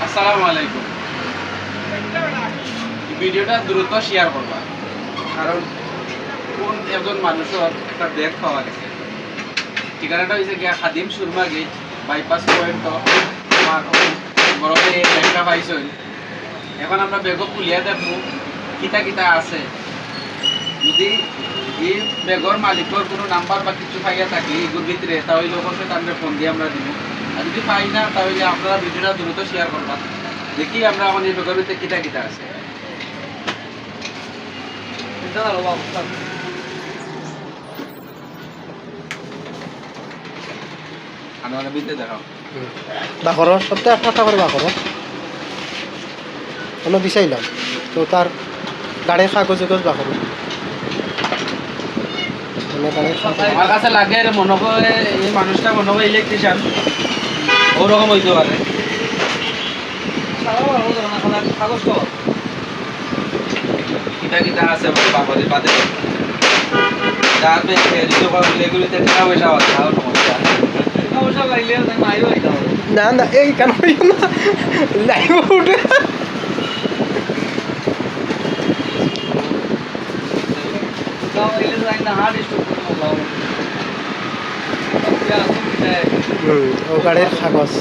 আসসালামু আলাইকুম। ভিডিওটা দ্রুত শেয়ার করবা, কারণ কোন একজন মানুষের একটা ব্যাগ পাওয়া গেছে। ঠিকানাটা হয়েছে গিয়া খাদিম সুরমা গেট বাইপাস পয়েন্ট। আমার বড়তে ব্যাগটা পাইছেন। এখন আমরা ব্যাগ খুলিয়া দেখবো কিতা কিতা আছে। যদি এই ব্যাগর মালিকের কোনো নাম্বার বা কিছু পাইয়া থাকি এগুলোর ভিতরে, তাহলে অবশ্যই তাদের ফোন দিয়ে আমরা দিব। আর যদি পাই না, তাহলে আপনারা ভিডিওটা দ্রুত শেয়ার করবা। দেখি আমরা এখন এই ব্যাগের ভিতরে কিতা কিতা আছে। আমাদের ভিতরে দেখাও। বাখৰৰ সপ্তাহে একটা করে বাখৰৰ অন্য বিচাইলাম তো তার গাড়ির কাগজ বাখর আমার কাছে লাগে মনে করে এই মানুষটা মনে করে ইলেকট্রিশিয়ান, ওরকম হইতে পারে। কিতা কিতা আছে বাবাদের বাদে এগুলিতে টাকা পয়সা আছে, তাও সমস্যা। না না এই কেন না লাইভ উঠে ও গাড়ির কাগজ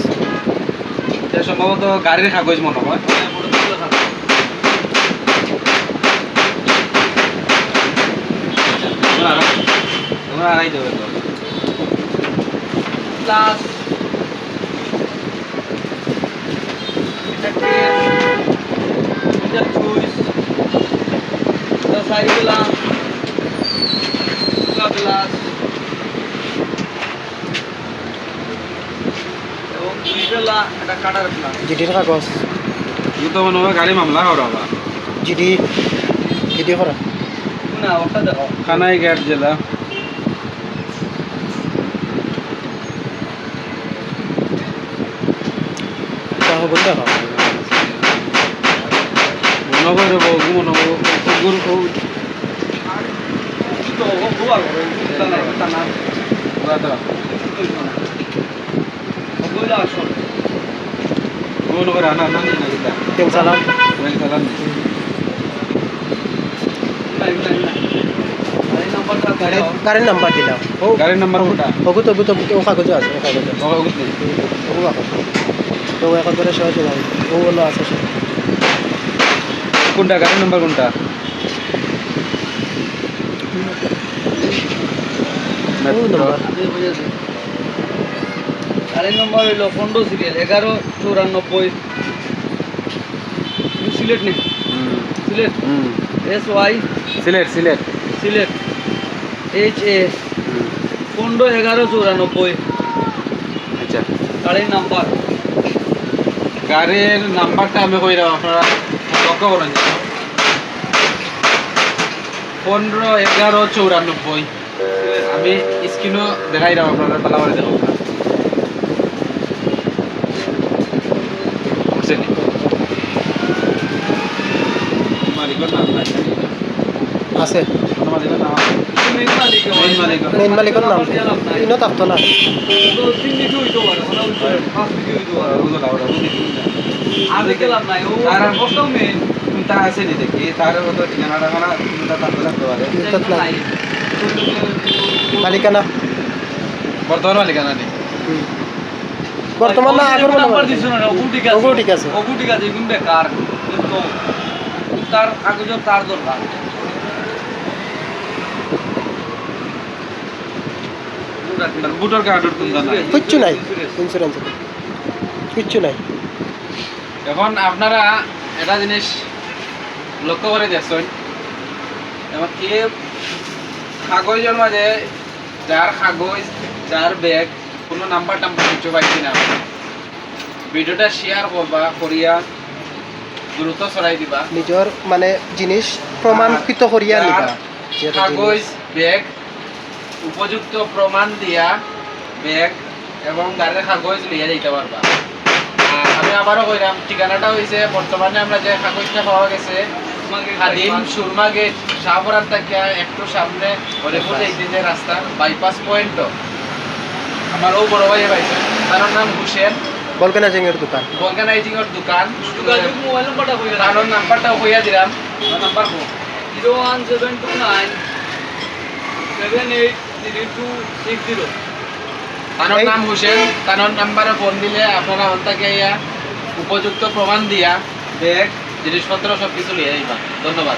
এটা সম্ভবত গাড়ির কাগজ মনে হয়। তোমরা আড়াই দেবে তো প্লাস জিডির কাগজ তো মনে হয় গাড়ি মামলা করা বা জিডি জিডি করা কানাই ঘাট জেলা। কাগজ দেখো মনে করে বউ মনে করে আনা না তেল চালান চালান গাড়ির নাম্বার দিলাম ও গাড়ির নাম্বার কোনটা? ওগু তো ও কাগজ আছে ও কাগজ ওগু কাগজ তো এখন ধরে সহজ হবে ও বললো আছে সে কোনটা গাড়ির নাম্বার কোনটা? গাড়ির নম্বর হইল 15 সিরিয়াল 1194। সিলেট নেই সিলেট SY সিলেট সিলেট সিলেট HA 15-11-94 আচ্ছা। গাড়ির নাম্বার। গাড়ির নাম্বারটা আমি কই দাও, আপনারা লক্ষ্য করেন 15-11-94। আমি স্ক্রিনও দেখাই দাও, আপনারা তালা করে দেখো। মালিকের নাম নাই আছে মালিকের নাম আছে। মেইন মালিক মেইন মালিকের নাম ইনো থাকতো না তো 3 দিকে হইতো পারে মানে 5 দিকে হইতো পারে। আমি গেলাম নাই ও তার কষ্ট মেইন তা আছে নি দেখি তার মতো ঠিকানাটা খানা কোনটা থাকতে পারে। নাই মালিকানা বর্তমান মালিকানা নেই। বর্তমান না আগের নাম্বার দিছ না ওগু ঠিক আছে ওগু ঠিক আছে ওগু ঠিক আছে এগুন বেকার কিন্তু তার কাগজের তার দরকার। বুটোর কার্ডের কোনটা নাই, কিচ্ছু নাই ইন্স্যুরেন্স কিচ্ছু নাই এখন আপনারা একটা জিনিস লক্ষ্য করে দেখছেন, এবং কি কাগজের মাঝে যার কাগজ যার ব্যাগ কোনো নাম্বার টাম্বার কিছু পাইছি না। ভিডিওটা শেয়ার করবা করিয়া দ্রুত ছড়াই দিবা। নিজের মানে জিনিস প্রমাণিত করিয়া যার নিবা কাগজ ব্যাগ উপযুক্ত প্রমাণ দিয়া ব্যাগ এবং গাড়ির কাগজ লিয়ে যেতে পারবা। আর আমি আবারও কইলাম ঠিকানাটা হয়েছে বর্তমানে আমরা যে কাগজটা পাওয়া গেছে খাদিম সুরমা গেট শাহপুরার থেকে একটু সামনে হরিপুর যাইতে যে রাস্তা বাইপাস পয়েন্ট। আমার ও বড় ভাইয়ে পাইছে, তার নাম হুসেন। ভলকানাইজিংয়ের দোকান অর্গানাইজিং এর দোকান যোগাযোগ মোবাইল নাম্বারটা কইরা কারণ নাম্বারটাও হইয়া দিলাম নাম্বার কো 01729 783260 তানোর নাম হোসেন তানোর নাম্বারে ফোন দিলে আপনারা অন্তাকে উপযুক্ত প্রমাণ দিয়া ব্যাগ জিনিসপত্র সব কিছু নিয়ে যাইবা ধন্যবাদ